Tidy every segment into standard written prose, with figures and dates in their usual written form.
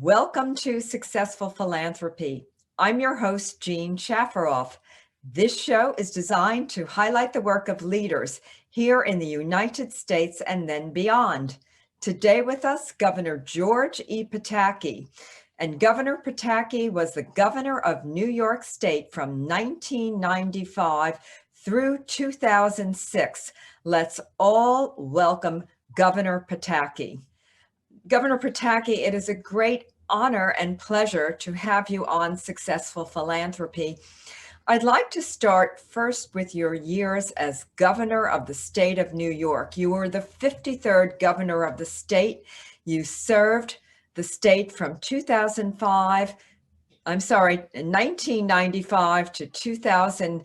Welcome to Successful Philanthropy. I'm your host, Jean Shafiroff. This show is designed to highlight the work of leaders here in the United States and then beyond. Today with us, Governor George E. Pataki. And Governor Pataki was the governor of New York State from 1995 through 2006. Let's all welcome Governor Pataki. Governor Pataki, it is a great honor and pleasure to have you on Successful Philanthropy. I'd like to start first with your years as governor of the state of New York. You were the 53rd governor of the state. You served the state from 1995 to 2000.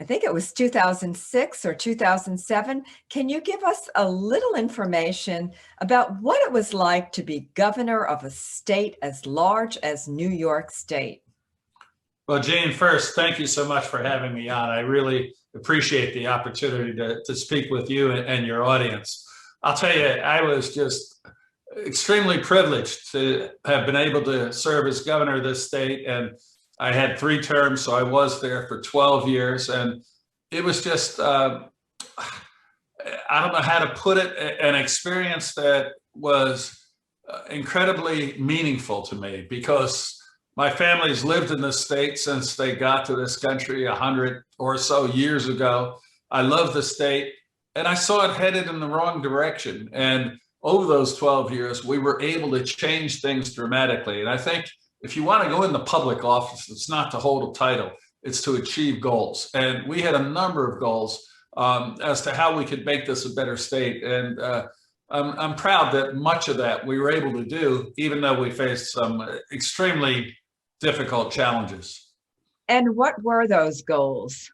I think it was 2006 or 2007. Can you give us a little information about what it was like to be governor of a state as large as New York State? Well, Jane, first, thank you so much for having me on. I really appreciate the opportunity to speak with you and your audience. I'll tell you, I was just extremely privileged to have been able to serve as governor of this state, and I had 3 terms, so I was there for 12 years, and it was just, I don't know how to put it, an experience that was incredibly meaningful to me, because my family's lived in this state since they got to this country 100 or so years ago. I love the state, and I saw it headed in the wrong direction. And over those 12 years, we were able to change things dramatically. And I think if you want to go into public office, it's not to hold a title, it's to achieve goals. And we had a number of goals as to how we could make this a better state. And I'm proud that much of that we were able to do, even though we faced some extremely difficult challenges. And what were those goals?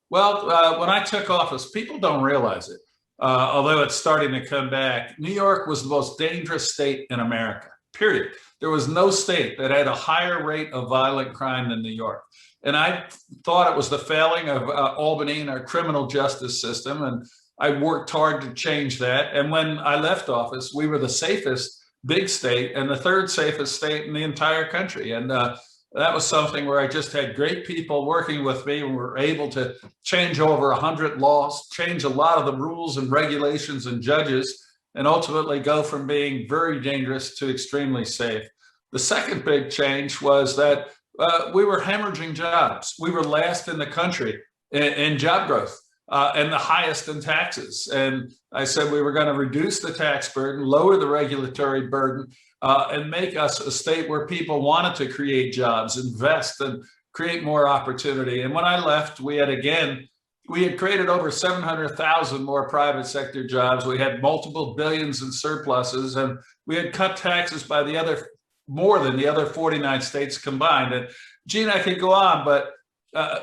Well, when I took office, people don't realize it, although it's starting to come back. New York was the most dangerous state in America, period. There was no state that had a higher rate of violent crime than New York. And I thought it was the failing of Albany and our criminal justice system. And I worked hard to change that. And when I left office, we were the safest big state and the 3rd safest state in the entire country. And that was something where I just had great people working with me, and we were able to change over 100 laws, change a lot of the rules and regulations and judges, and ultimately go from being very dangerous to extremely safe. The second big change was that we were hemorrhaging jobs. We were last in the country in job growth and the highest in taxes. And I said we were going to reduce the tax burden, lower the regulatory burden, and make us a state where people wanted to create jobs, invest, and create more opportunity. And when I left, we had created over 700,000 more private sector jobs. We had multiple billions in surpluses, and we had cut taxes by more than the other 49 states combined. And Gene, I could go on, but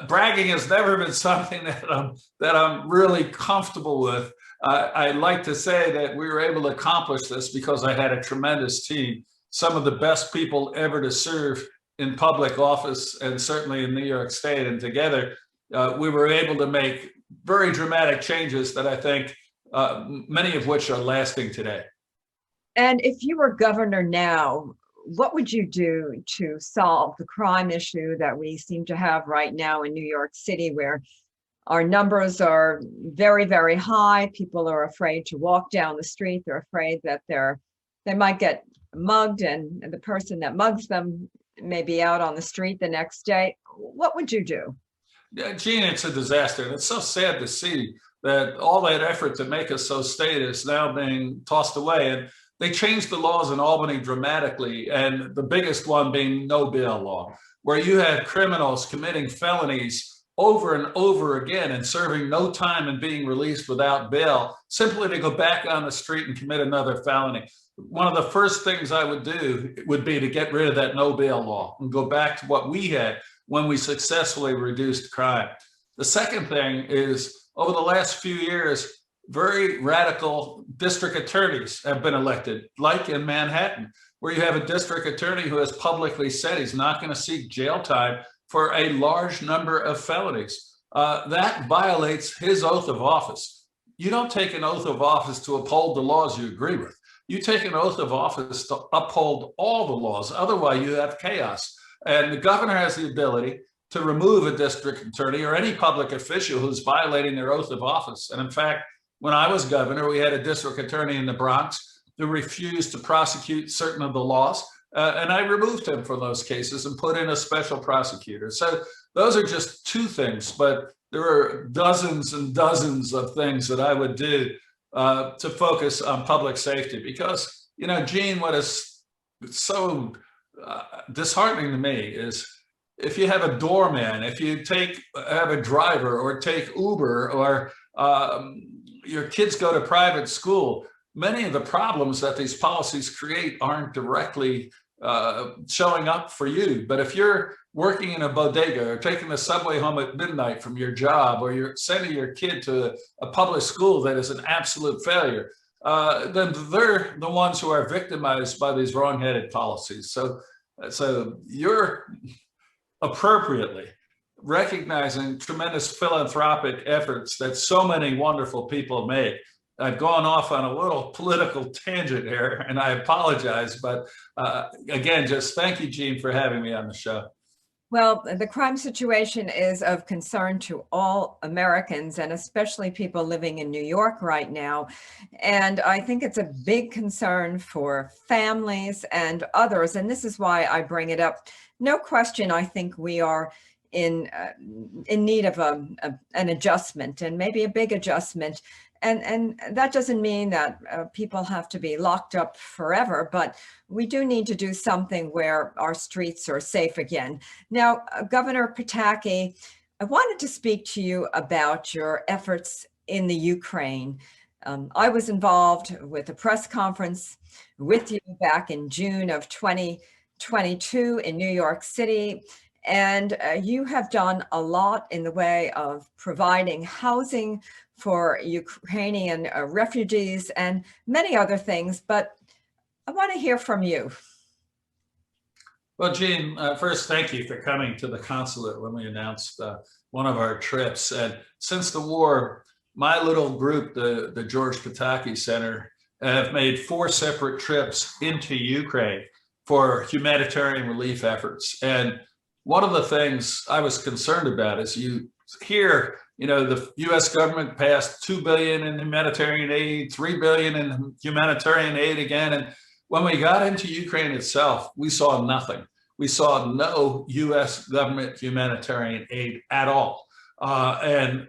bragging has never been something that I'm really comfortable with. I like to say that we were able to accomplish this because I had a tremendous team, some of the best people ever to serve in public office, and certainly in New York State. And together, we were able to make very dramatic changes that I think many of which are lasting today. And if you were governor now, what would you do to solve the crime issue that we seem to have right now in New York City, where our numbers are very, very high? People are afraid to walk down the street. They're afraid that they might get mugged, and the person that mugs them may be out on the street the next day. What would you do? Gene, it's a disaster. And it's so sad to see that all that effort to make us so state is now being tossed away. And they changed the laws in Albany dramatically, and the biggest one being no bail law, where you had criminals committing felonies over and over again and serving no time and being released without bail, simply to go back on the street and commit another felony. One of the first things I would do would be to get rid of that no bail law and go back to what we had when we successfully reduced crime. The second thing is, over the last few years, very radical district attorneys have been elected, like in Manhattan, where you have a district attorney who has publicly said he's not going to seek jail time for a large number of felonies. That violates his oath of office. You don't take an oath of office to uphold the laws you agree with. You take an oath of office to uphold all the laws. Otherwise, you have chaos. And the governor has the ability to remove a district attorney or any public official who's violating their oath of office. And in fact, when I was governor, we had a district attorney in the Bronx who refused to prosecute certain of the laws. And I removed him from those cases and put in a special prosecutor. So those are just two things, but there are dozens and dozens of things that I would do to focus on public safety. Because, you know, Gene, what is so disheartening to me is if you have a doorman, if you have a driver or take Uber, or your kids go to private school, many of the problems that these policies create aren't directly showing up for you. But if you're working in a bodega or taking the subway home at midnight from your job, or you're sending your kid to a public school that is an absolute failure, then they're the ones who are victimized by these wrong-headed policies. So you're appropriately recognizing tremendous philanthropic efforts that so many wonderful people make. I've gone off on a little political tangent here, and I apologize, but again, just thank you, Gene, for having me on the show. Well, the crime situation is of concern to all Americans, and especially people living in New York right now. And I think it's a big concern for families and others. And this is why I bring it up. No question, I think we are in need of an adjustment, and maybe a big adjustment. And that doesn't mean that people have to be locked up forever, but we do need to do something where our streets are safe again. Now, Governor Pataki, I wanted to speak to you about your efforts in the Ukraine. I was involved with a press conference with you back in June of 2022 in New York City. And you have done a lot in the way of providing housing for Ukrainian refugees and many other things, but I want to hear from you. Well, Gene, first, thank you for coming to the consulate when we announced one of our trips. And since the war, my little group, the George Pataki Center, have made 4 separate trips into Ukraine for humanitarian relief efforts. And one of the things I was concerned about is you hear, you know, the U.S. government passed $2 billion in humanitarian aid, $3 billion in humanitarian aid again. And when we got into Ukraine itself, we saw nothing. We saw no U.S. government humanitarian aid at all. And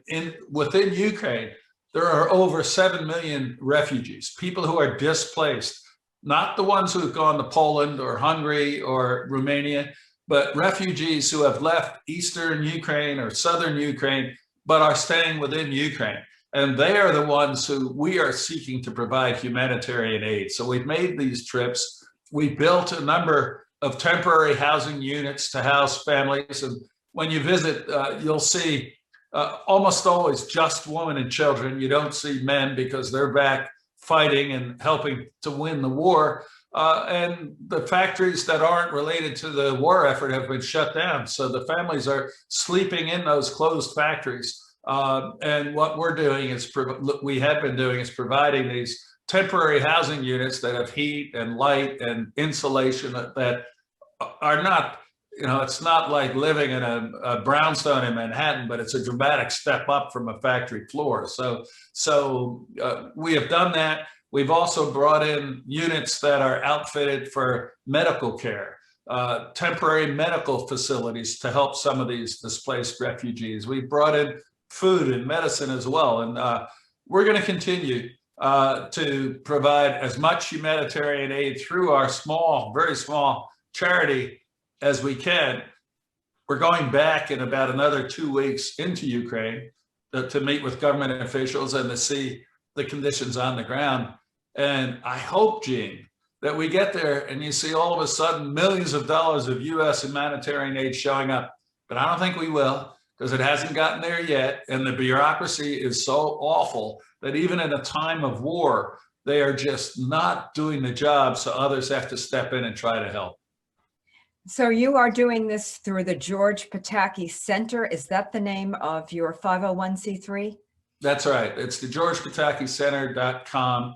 within Ukraine, there are over 7 million refugees, people who are displaced, not the ones who have gone to Poland or Hungary or Romania, but refugees who have left Eastern Ukraine or Southern Ukraine, but are staying within Ukraine. And they are the ones who we are seeking to provide humanitarian aid. So we've made these trips. We built a number of temporary housing units to house families. And when you visit, you'll see almost always just women and children. You don't see men because they're back fighting and helping to win the war. And the factories that aren't related to the war effort have been shut down. So the families are sleeping in those closed factories. And what we're doing is, we have been doing is providing these temporary housing units that have heat and light and insulation that are not, you know, it's not like living in a brownstone in Manhattan, but it's a dramatic step up from a factory floor. So we have done that. We've also brought in units that are outfitted for medical care, temporary medical facilities to help some of these displaced refugees. We've brought in food and medicine as well. And we're going to continue to provide as much humanitarian aid through our small, very small charity as we can. We're going back in about another 2 weeks into Ukraine to meet with government officials and to see the conditions on the ground. And I hope, Gene, that we get there and you see all of a sudden millions of dollars of U.S. humanitarian aid showing up. But I don't think we will, because it hasn't gotten there yet. And the bureaucracy is so awful that even in a time of war, they are just not doing the job. So others have to step in and try to help. So you are doing this through the George Pataki Center. Is that the name of your 501c3? That's right. It's the GeorgePatakiCenter.com.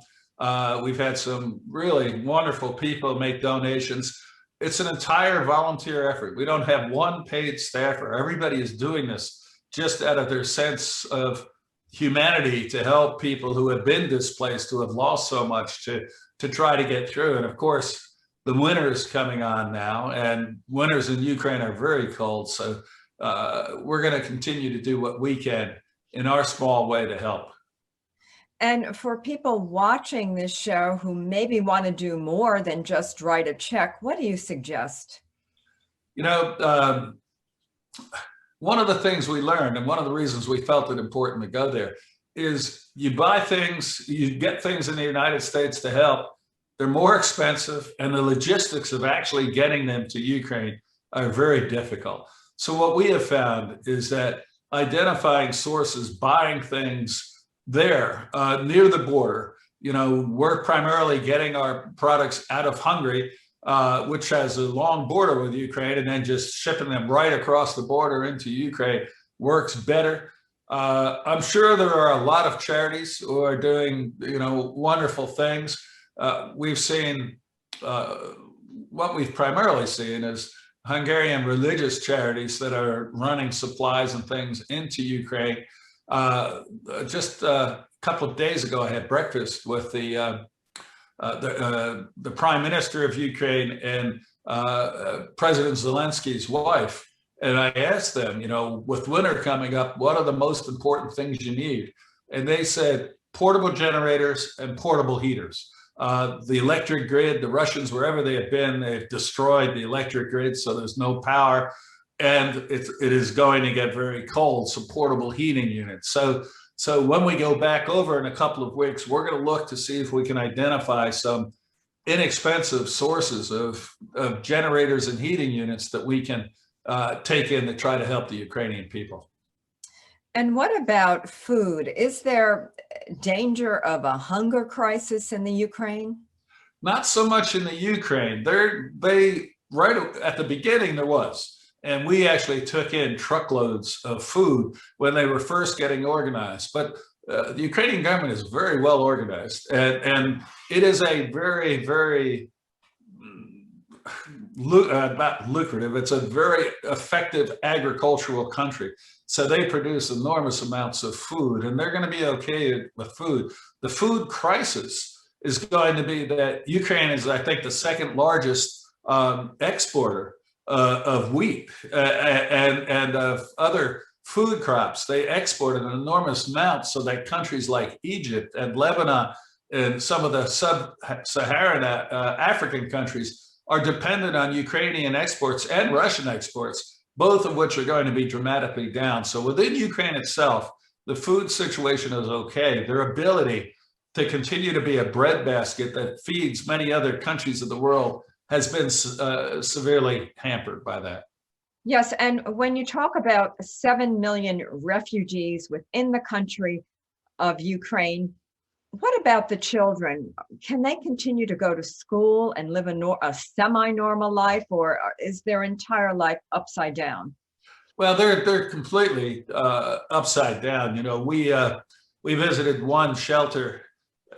We've had some really wonderful people make donations. It's an entire volunteer effort. We don't have one paid staffer. Everybody is doing this just out of their sense of humanity to help people who have been displaced, who have lost so much, to try to get through. And of course, the winter is coming on now, and winters in Ukraine are very cold. So we're going to continue to do what we can in our small way to help. And for people watching this show who maybe want to do more than just write a check, what do you suggest? You know, one of the things we learned, and one of the reasons we felt it important to go there, is you buy things, you get things in the United States to help. They're more expensive, and the logistics of actually getting them to Ukraine are very difficult. So what we have found is that identifying sources, buying things there near the border, you know, we're primarily getting our products out of Hungary, which has a long border with Ukraine, and then just shipping them right across the border into Ukraine works better. I'm sure there are a lot of charities who are doing, you know, wonderful things. We've seen, what we've primarily seen is Hungarian religious charities that are running supplies and things into Ukraine. Just a couple of days ago, I had breakfast with the Prime Minister of Ukraine and President Zelensky's wife, and I asked them, you know, with winter coming up, what are the most important things you need? And they said portable generators and portable heaters. The electric grid, the Russians, wherever they have been, they've destroyed the electric grid, so there's no power. And it is going to get very cold, so portable heating units. So when we go back over in a couple of weeks, we're going to look to see if we can identify some inexpensive sources of generators and heating units that we can take in to try to help the Ukrainian people. And what about food? Is there danger of a hunger crisis in the Ukraine? Not so much in the Ukraine. They right at the beginning there was. And we actually took in truckloads of food when they were first getting organized. But the Ukrainian government is very well organized. And it is a very, very, not lucrative, it's a very effective agricultural country. So they produce enormous amounts of food, and they're going to be okay with food. The food crisis is going to be that Ukraine is, I think, the second largest exporter of wheat and of other food crops. They export an enormous amount, so that countries like Egypt and Lebanon and some of the sub-Saharan African countries are dependent on Ukrainian exports and Russian exports, both of which are going to be dramatically down. So within Ukraine itself, the food situation is okay. Their ability to continue to be a breadbasket that feeds many other countries of the world has been severely hampered by that. Yes, and when you talk about 7 million refugees within the country of Ukraine, what about the children? Can they continue to go to school and live a semi-normal life, or is their entire life upside down? Well, they're completely upside down. You know, we visited one shelter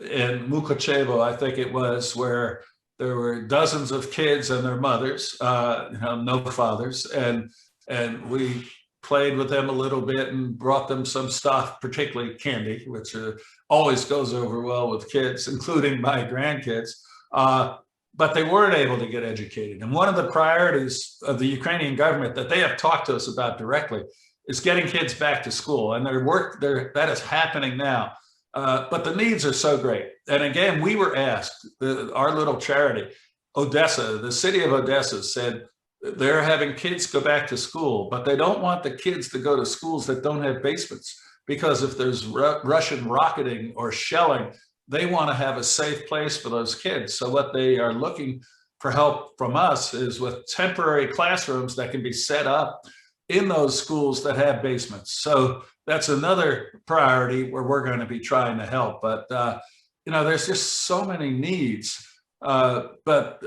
in Mukachevo, I think it was, where there were dozens of kids and their mothers, you know, no fathers, and we played with them a little bit and brought them some stuff, particularly candy, which always goes over well with kids, including my grandkids. But they weren't able to get educated. And one of the priorities of the Ukrainian government that they have talked to us about directly is getting kids back to school. And that is happening now. But the needs are so great. And again, we were asked, our little charity, Odessa, the city of Odessa said they're having kids go back to school, but they don't want the kids to go to schools that don't have basements, because if there's Russian rocketing or shelling, they want to have a safe place for those kids. So what they are looking for help from us is with temporary classrooms that can be set up in those schools that have basements. So that's another priority where we're going to be trying to help. But, you know, there's just so many needs. But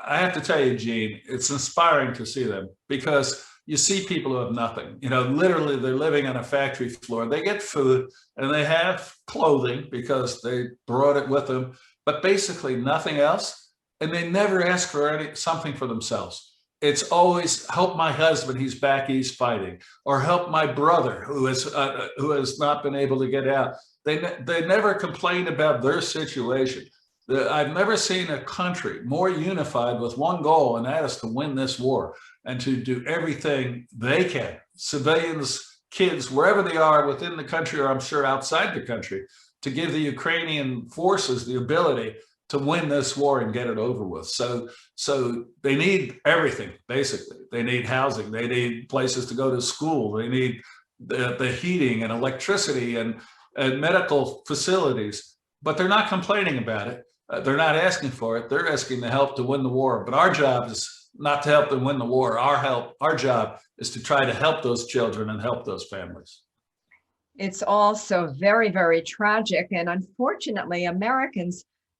I have to tell you, Gene, it's inspiring to see them, because you see people who have nothing. Literally they're living on a factory floor. They get food and they have clothing because they brought it with them, but basically nothing else. And they never ask for something for themselves. It's always help my husband, he's back east fighting, or help my brother who has not been able to get out. They never complain about their situation. I've never seen a country more unified with one goal, and that is to win this war and to do everything they can, civilians, kids, wherever they are within the country, or I'm sure outside the country, to give the Ukrainian forces the ability to win this war and get it over with. So they need everything, basically. They need housing, they need places to go to school, they need the heating and electricity and medical facilities, but they're not complaining about it. They're not asking for it. They're asking the help to win the war. But our job is not to help them win the war. Our job is to try to help those children and help those families. It's also very, very tragic. And unfortunately,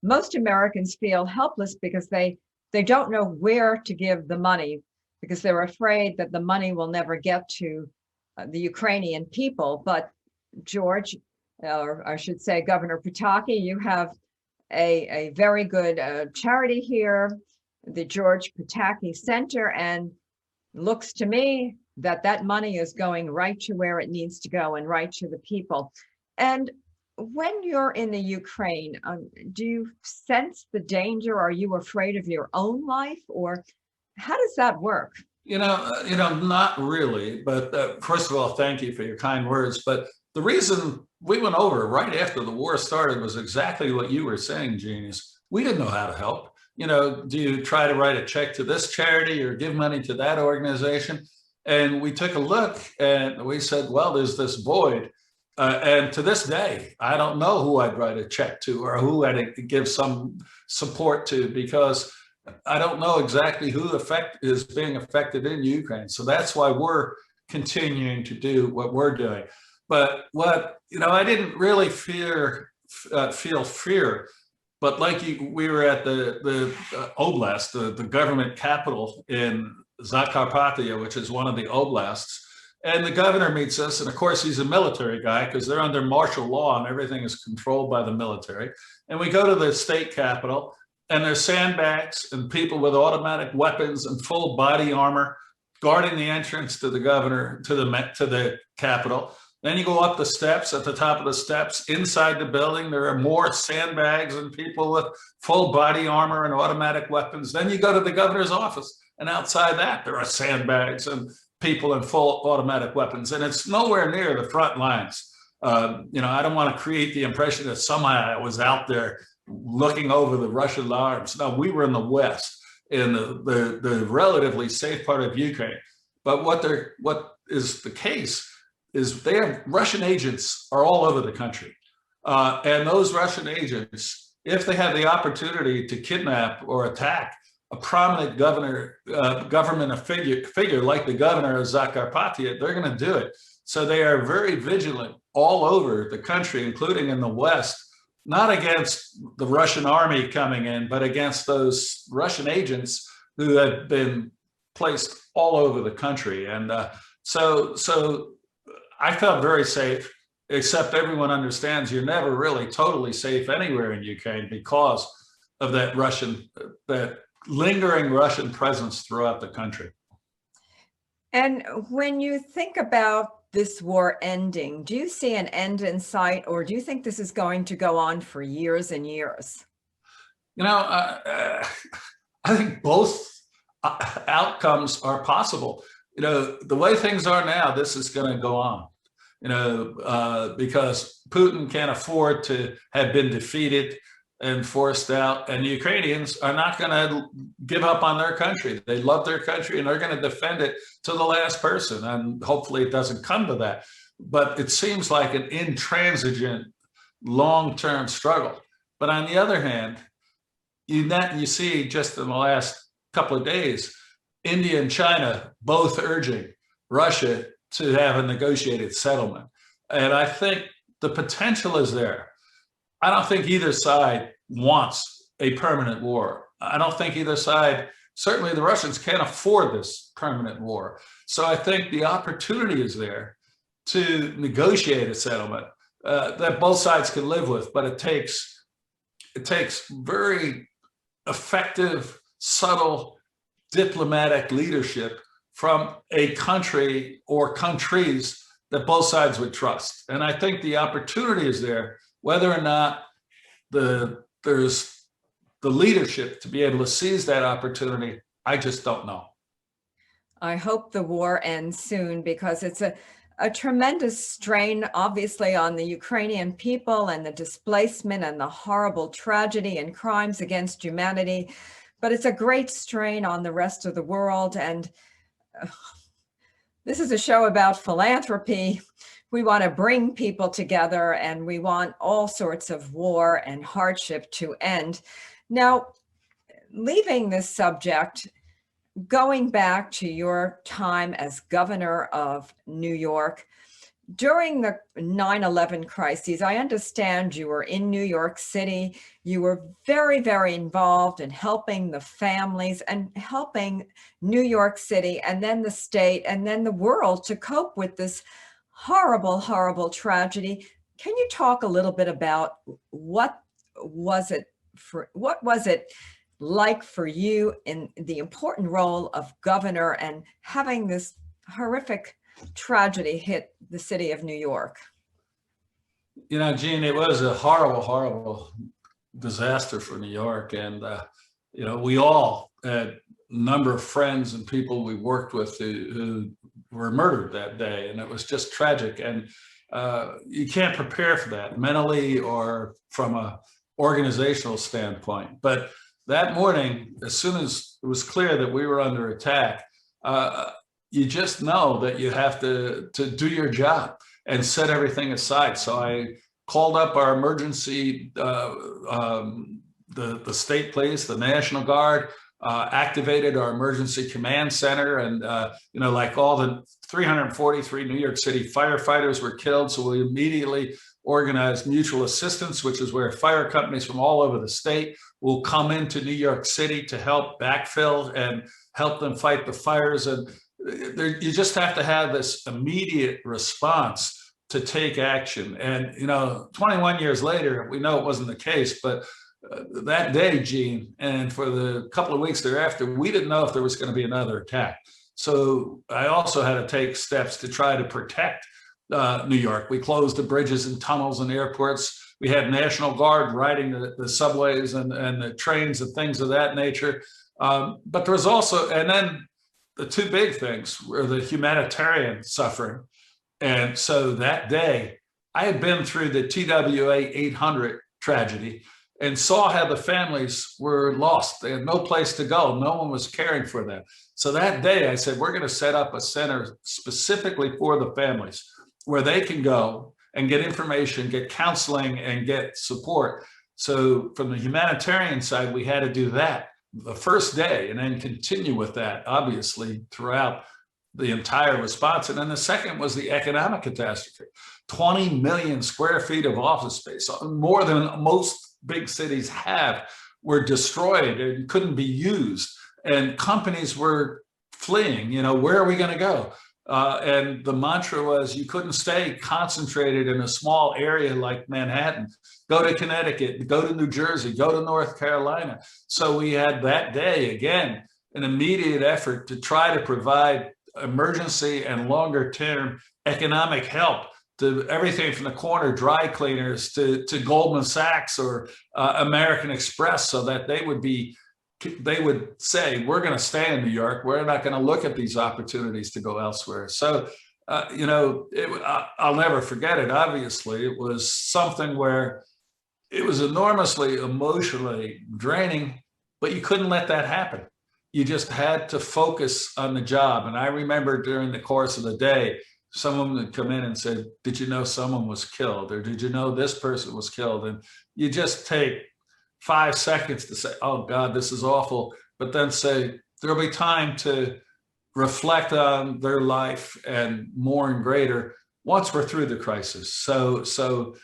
most Americans feel helpless because they don't know where to give the money, because they're afraid that the money will never get to the Ukrainian people. But George, or I should say Governor Pataki, you have a very good charity here, the George Pataki Center, and looks to me that money is going right to where it needs to go and right to the people. And when you're in the Ukraine, do you sense the danger? Are you afraid of your own life, or how does that work? Not really. But first of all, thank you for your kind words. But the reason we went over right after the war started was exactly what you were saying, Jean, is we didn't know how to help. Do you try to write a check to this charity or give money to that organization? And we took a look and we said, well, there's this void. And to this day, I don't know who I'd write a check to or who I'd give some support to, because I don't know exactly who is being affected in Ukraine. So that's why we're continuing to do what we're doing. But I didn't really feel fear. But like we were at the oblast, the government capital in Zakarpattia, which is one of the oblasts. And the governor meets us, and of course he's a military guy because they're under martial law and everything is controlled by the military. And we go to the state capitol, and there's sandbags and people with automatic weapons and full body armor guarding the entrance to the governor, to the capitol. Then you go up the steps. At the top of the steps, inside the building, there are more sandbags and people with full body armor and automatic weapons. Then you go to the governor's office, and outside that, there are sandbags and people in full automatic weapons. And it's nowhere near the front lines. I don't want to create the impression that somehow I was out there looking over the Russian arms. No, we were in the West, in the relatively safe part of Ukraine. But what is the case is Russian agents are all over the country. And those Russian agents, if they have the opportunity to kidnap or attack a prominent government figure like the governor of Zakarpattia, they're going to do it. So they are very vigilant all over the country, including in the West, not against the Russian army coming in, but against those Russian agents who have been placed all over the country. And so I felt very safe, except everyone understands you're never really totally safe anywhere in Ukraine because of that lingering Russian presence throughout the country. And when you think about this war ending, do you see an end in sight, or do you think this is going to go on for years and years? I think both outcomes are possible. The way things are now, this is going to go on, because Putin can't afford to have been defeated and forced out, and the Ukrainians are not going to give up on their country. They love their country and they're going to defend it to the last person, and hopefully it doesn't come to that. But it seems like an intransigent, long-term struggle. But on the other hand, you see just in the last couple of days, India and China both urging Russia to have a negotiated settlement. And I think the potential is there. I don't think either side wants a permanent war. I don't think either side certainly the Russians can't afford this permanent war. So I think the opportunity is there to negotiate a settlement that both sides can live with, but it takes very effective, subtle diplomatic leadership from a country or countries that both sides would trust. And I think the opportunity is there, whether or not there's the leadership to be able to seize that opportunity, I just don't know. I hope the war ends soon, because it's a tremendous strain, obviously, on the Ukrainian people, and the displacement and the horrible tragedy and crimes against humanity. But it's a great strain on the rest of the world. And this is a show about philanthropy. We want to bring people together, and we want all sorts of war and hardship to end. Now, leaving this subject, going back to your time as governor of New York, during the 9/11 crises, I understand you were in New York City. You were very, very involved in helping the families and helping New York City, and then the state, and then the world to cope with this horrible, horrible tragedy. Can you talk a little bit about what was it like for you in the important role of governor and having this horrific tragedy hit the city of New York? You know, Gene, it was a horrible, horrible disaster for New York. And, you know, we all had a number of friends and people we worked with who were murdered that day. And it was just tragic. And you can't prepare for that mentally or from a organizational standpoint. But that morning, as soon as it was clear that we were under attack, you just know that you have to do your job and set everything aside. So I called up our emergency, the state police, the National Guard, activated our emergency command center. And, you know, like all the 343 New York City firefighters were killed. So we immediately organized mutual assistance, which is where fire companies from all over the state will come into New York City to help backfill and help them fight the fires. And you just have to have this immediate response to take action. And, you know, 21 years later, we know it wasn't the case, but that day, Gene, and for the couple of weeks thereafter, we didn't know if there was going to be another attack. So I also had to take steps to try to protect New York. We closed the bridges and tunnels and airports. We had National Guard riding the subways and the trains and things of that nature. But there was also, and then the two big things were the humanitarian suffering. And so that day, I had been through the TWA 800 tragedy and saw how the families were lost. They had no place to go. No one was caring for them. So that day I said, we're going to set up a center specifically for the families where they can go and get information, get counseling, and get support. So from the humanitarian side, we had to do that the first day and then continue with that, obviously, throughout the entire response. And then the second was the economic catastrophe. 20 million square feet of office space, more than most big cities have, were destroyed and couldn't be used. And companies were fleeing, you know, where are we going to go? And the mantra was you couldn't stay concentrated in a small area like Manhattan. Go to Connecticut, go to New Jersey, go to North Carolina. So we had that day, again, an immediate effort to try to provide emergency and longer term economic help to everything from the corner dry cleaners to Goldman Sachs or American Express, so that they would say, we're going to stay in New York. We're not going to look at these opportunities to go elsewhere. So, you know, I'll never forget it. Obviously, it was something where it was enormously emotionally draining, but you couldn't let that happen. You just had to focus on the job. And I remember during the course of the day, someone would come in and say, did you know someone was killed? Or did you know this person was killed? And you just take 5 seconds to say, oh God, this is awful. But then say, there'll be time to reflect on their life and more and greater once we're through the crisis. So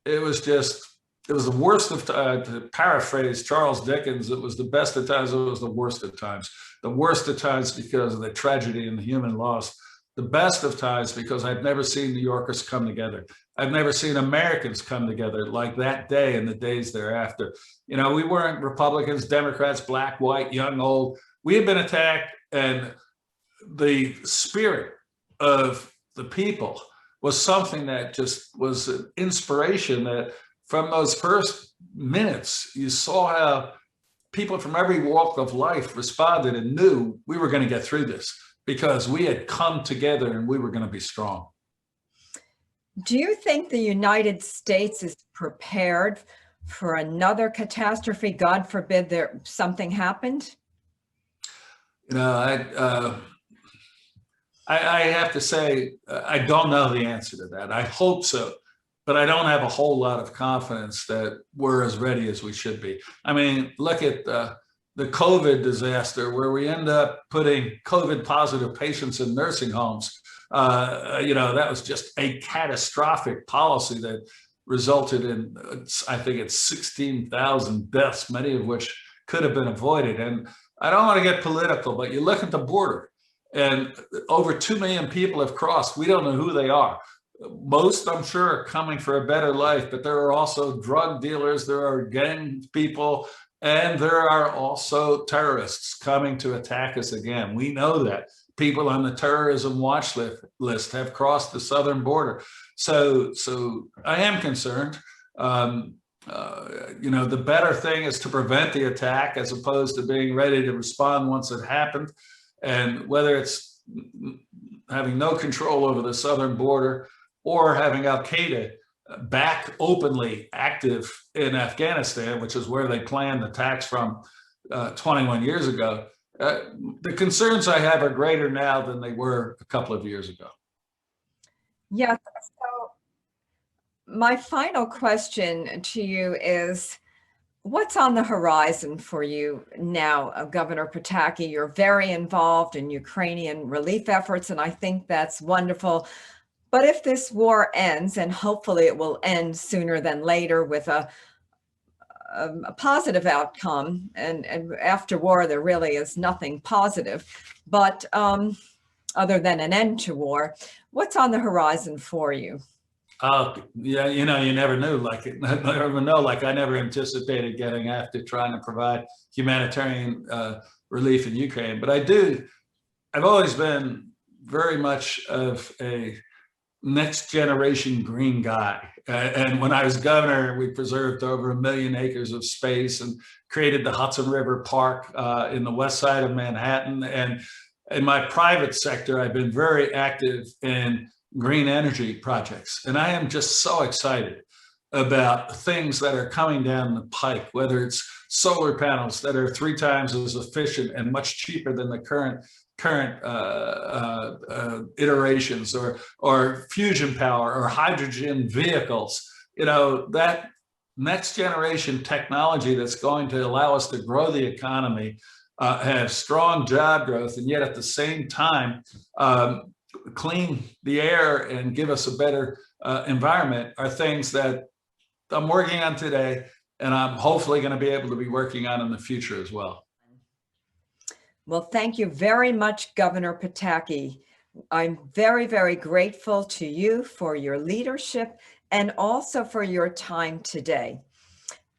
it was just it was the worst of to paraphrase Charles Dickens, it was the best of times, it was the worst of times. The worst of times because of the tragedy and the human loss. The best of times because I've never seen New Yorkers come together. I've never seen Americans come together like that day and the days thereafter. You know, we weren't Republicans, Democrats, black, white, young, old. We had been attacked, and the spirit of the people was something that just was an inspiration, that from those first minutes, you saw how people from every walk of life responded and knew we were going to get through this because we had come together and we were going to be strong. Do you think the United States is prepared for another catastrophe? God forbid something happened? You know, I have to say, I don't know the answer to that. I hope so, but I don't have a whole lot of confidence that we're as ready as we should be. I mean, look at the COVID disaster where we end up putting COVID positive patients in nursing homes. You know, that was just a catastrophic policy that resulted in, I think it's 16,000 deaths, many of which could have been avoided. And I don't want to get political, but you look at the border and over 2 million people have crossed. We don't know who they are. Most, I'm sure, are coming for a better life, but there are also drug dealers, there are gang people, and there are also terrorists coming to attack us again. We know that. People on the terrorism watch list have crossed the southern border. So I am concerned. You know, the better thing is to prevent the attack as opposed to being ready to respond once it happened. And whether it's having no control over the southern border or having Al-Qaeda back openly active in Afghanistan, which is where they planned attacks from 21 years ago, the concerns I have are greater now than they were a couple of years ago. Yes. So my final question to you is, what's on the horizon for you now, Governor Pataki? You're very involved in Ukrainian relief efforts, and I think that's wonderful. But if this war ends, and hopefully it will end sooner than later with a positive outcome, and after war there really is nothing positive, but other than an end to war, what's on the horizon for you? Yeah, you know, you never knew. Like, I never know. Like, I never anticipated getting after trying to provide humanitarian relief in Ukraine. But I've always been very much of a next generation green guy. And when I was governor, we preserved over 1 million acres of space and created the Hudson River Park in the west side of Manhattan. And in my private sector, I've been very active in green energy projects. And I am just so excited about things that are coming down the pike, whether it's solar panels that are 3 times as efficient and much cheaper than the current iterations, or fusion power, or hydrogen vehicles. You know, that next generation technology that's going to allow us to grow the economy, have strong job growth, and yet at the same time clean the air and give us a better environment, are things that I'm working on today, and I'm hopefully going to be able to be working on in the future as well. Well, thank you very much, Governor Pataki. I'm very, very grateful to you for your leadership and also for your time today.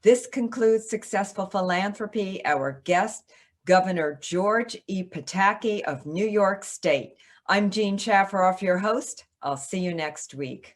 This concludes Successful Philanthropy. Our guest, Governor George E. Pataki of New York State. I'm Jean Shafiroff, your host. I'll see you next week.